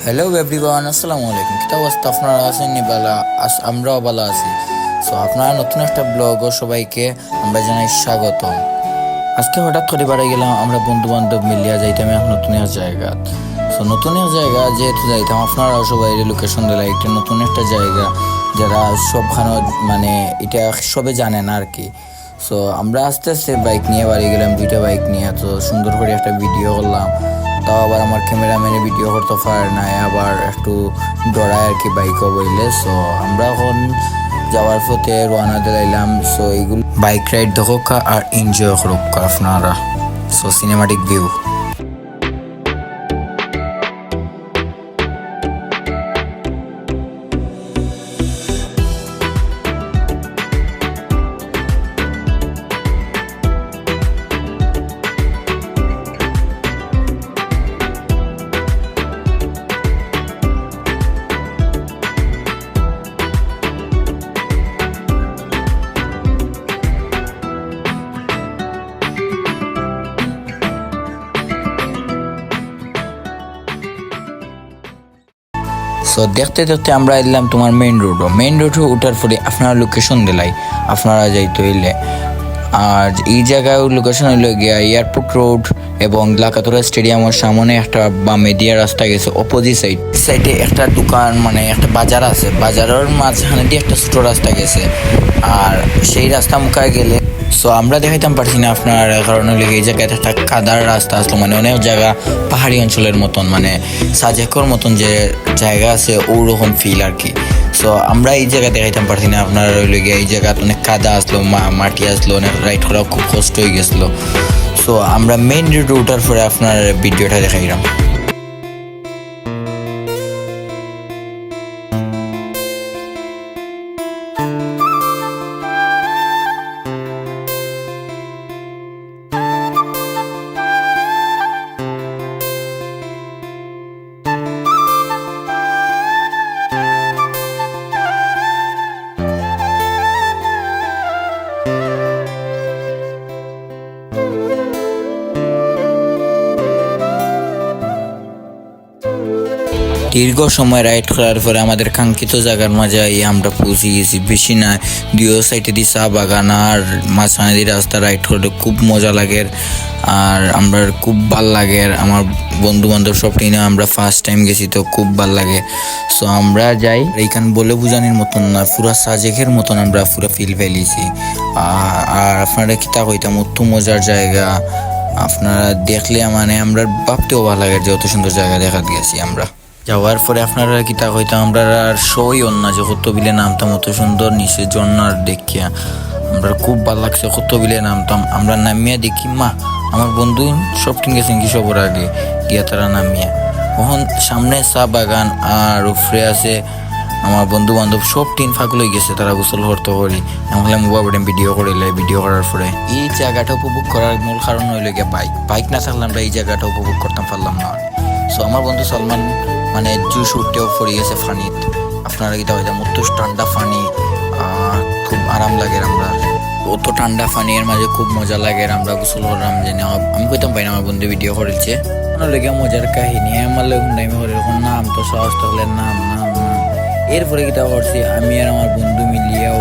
Hello everyone, আসসালামু আলাইকুম। কি অবস্থা? আপনারা আছেন নি? বালা আমরাও ভালো আছি। সো আপনারা নতুন একটা ব্লগ ও সবাইকে আমরা জানাই স্বাগতম। আজকে হঠাৎ করে বাড়ি গেলাম আমরা বন্ধু বান্ধব মিলিয়া যাইতাম এক নতুন এক জায়গা। সো নতুন এক জায়গা যেহেতু যাইতাম, আপনারাও সবাই লোকেশন দিলে একটা নতুন একটা জায়গা যারা সবখানে মানে এটা সবে জানে না আর কি। সো আমরা আস্তে আস্তে বাইক নিয়ে বাড়ি গেলাম, দুইটা বাইক নিয়ে। তো সুন্দর করে একটা ভিডিও করলাম। তাও আবার আমার ক্যামেরাম্যানে ভিডিও করতে পারে না, আবার একটু ডরায় আর কি বাইকও বইলে। সো আমরা এখন যাওয়ার পথে রওনা দিলাম। সো এইগুলো বাইক রাইড দেখো আর এনজয় করুক আপনারা। So cinematic view. সো দেখতে দেখতে আমরা এলাম তোমার মেইন রোডে উঠার পরে আপনারা লোকেশন দিলাই আপনারা যাইতে হইলে। আর এই জায়গায় লোকেশন হইল গিয়া এয়ারপোর্ট রোড এবং লাকাতোরা স্টেডিয়ামের সামনে একটা বামে দিয়া রাস্তা গেছে। অপোজিট সাইডে একটা দোকান মানে একটা বাজার আছে, বাজারের মাঝখানে দিয়ে একটা ছোট রাস্তা গেছে। আর সেই রাস্তা মুখায় গেলে সো আমরা দেখাইতাম পারছি না আপনার, কারণ এই জায়গায় একটা কাদার রাস্তা আসলো, মানে অনেক জায়গা পাহাড়ি অঞ্চলের মতন, মানে সাজেকর মতন যে জায়গা আছে ওরকম ফিল আর কি। সো আমরা এই জায়গা দেখাইতাম পারছি না আপনার, রইলে গিয়ে এই জায়গা অনেক কাদা আসলো, মাটি আসলো, অনেক রাইড করা খুব কষ্ট হয়ে গেছিলো। সো আমরা মেইন রোডে ওঠার পরে আপনার ভিডিওটা দেখাইলাম। দীর্ঘ সময় রাইড করার পরে আমাদের কাঙ্ক্ষিত জায়গার মাঝে আমরা পৌঁছে গেছি। বেশি না, দুই সাইডে দিয়ে চা বাগান আর মাঝখানে দিয়ে রাস্তা রাইড করতে খুব মজা লাগে। আর আমরা খুব ভাল লাগে, আমার বন্ধু বান্ধব সব নিয়ে আমরা ফার্স্ট টাইম গেছি, তো খুব ভাল লাগে। সো আমরা যাই, এইখানে বলে বুঝানির মতন না, পুরা সাজেকের মতন আমরা পুরো ফিল ফেলেছি। আর আপনারা কিতা কইতাম, অত মজার জায়গা আপনারা দেখলে মানে আমরা ভাবতেও ভালো লাগে যে অত সুন্দর জায়গা দেখা গেছি আমরা। যাওয়ার পরে আপনারা কিতা কইতাম, আমরা আর সই অন্য যে কত বিলে নামতাম, অত সুন্দর নিচে ঝর্ণার দেখিয়া আমরা খুব ভালো লাগছে। কত বিলে নামতাম, আমরা নামিয়া দেখি মা আমার বন্ধু সব ঠিক গেছেন কি সবর আগে গিয়া তারা নামিয়া। তখন সামনে চা বাগান আর উপরে আছে আমার বন্ধু বান্ধব সব টিন ফাঁকল হয়ে গেছে, তারা গোসল করতে করি আমাকে মোবাইল ভিডিও করিলে। ভিডিও করার পরে এই জায়গাটা উপভোগ করার মূল কারণ হইল গিয়া বাইক না থাকলে আমরা এই জায়গাটা উপভোগ করতাম পারলাম না। সো আমার বন্ধু সালমান মানে জুস উঠতেও পড়ে গেছে ফানিত। আপনারা কি দেওয়া যায় মতো ঠান্ডা ফানি, খুব আরাম লাগে। আমরা অত ঠান্ডা ফানি এর মাঝে খুব মজা লাগে। আমরা গোসল করলাম জেনে আমি কইতাম পাই না, আমার বন্ধু ভিডিও করেছে লেগে মজার কাহিনী। আমার লোক এরকম নাম তো সাহস থাকলে নাম। এরপরে কিতা করছি আমি আর আমার বন্ধু মিলিয়াও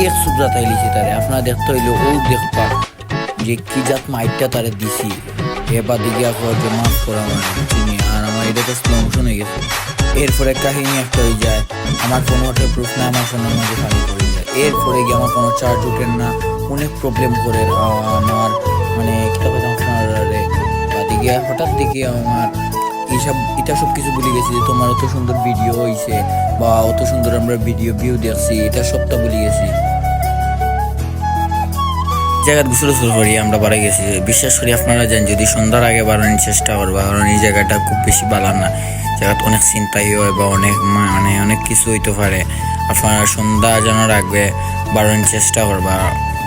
এক সুব্রা তাইলিছি তারে। আপনারা দেখতে হইলে ও দেখবা যে কি জাত মাইটটা তারে দিছি। এবার দিকে যে মাফ করা চিনি, আর আমার এটা তো স্লো মোশন হয়ে গেছে। এরপরে কাহিনী একটা হয়ে যায়, আমার ফোন ওয়াটার প্রুফ না, আমার ফোনের মধ্যে পানি পড়ে যায়। এরপরে গিয়ে আমার কোনো চার্জ উঠেন না, অনেক প্রবলেম করে আমার মানে কিতা কথা আপনার দিকে হঠাৎ দিকে আমার এটা সব কিছু ভুলে গেছি যে তোমার অত সুন্দর ভিডিও হয়েছে বা অত সুন্দর আমরা ভিউ দেখছি, এটা সবটা ভুলে গেছি। জায়গায় গোসল করি আমরা বাড়ি গেছি। বিশ্বাস করি আপনারা জানেন, যদি সন্ধ্যার আগে বাড়ানোর চেষ্টা করবা, কারণ এই জায়গাটা খুব বেশি ভালো না। জায়গাতে অনেক চিন্তাই হয় বা অনেক কিছু হইতে পারে। আপনারা সন্ধ্যা যেন রাখবে বাড়ানোর চেষ্টা করবা।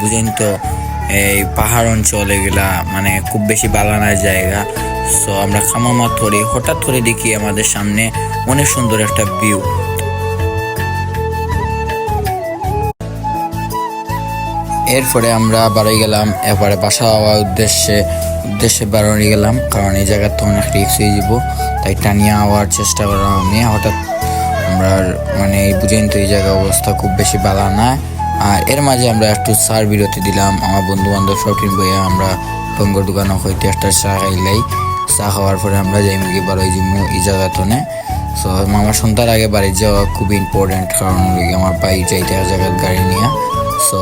বুঝেন তো, এই পাহাড় অঞ্চল এগুলা মানে খুব বেশি ভালো না জায়গা। সো আমরা খামামাত করি, হঠাৎ করে দেখি আমাদের সামনে অনেক সুন্দর একটা ভিউ। এরপরে আমরা বাড়ি গেলাম, এরপরে বাসা যাওয়ার উদ্দেশ্যে বাড়ি গেলাম, কারণ এই জায়গার তো অনেক রিস্ক হয়ে যাব। তাই টানিয়ে আওয়ার চেষ্টা করলাম আমি। হঠাৎ আমরা মানে বুঝেন তো এই জায়গার অবস্থা খুব বেশি ভালো না। আর এর মাঝে আমরা একটু চার বিরতি দিলাম, আমার বন্ধু বান্ধব শৌখিন বইয়া আমরা টঙ্গর দোকানে হইতে একটা চা খাইলাই। চা খাওয়ার পরে আমরা যাই মুরগি বার ওই জিম্মু এই জায়গাতনে। সো আমার সন্ধ্যার আগে বাড়ি যাওয়া খুব ইম্পর্টেন্ট, কারণ আমার বাইরে যাইতে এক জায়গার গাড়ি নিয়ে। সো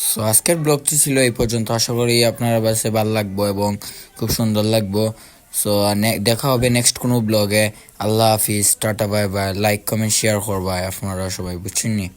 সো আজকের ব্লগটি ছিল এই পর্যন্ত। আশা করি আপনার কাছে ভালো লাগবো এবং খুব সুন্দর লাগবো। সো দেখা হবে নেক্সট কোনো ব্লগে। আল্লাহ হাফিজ, tata, bye bye. Like comment share করবা আপনারা সবাই, বুঝছেন নি?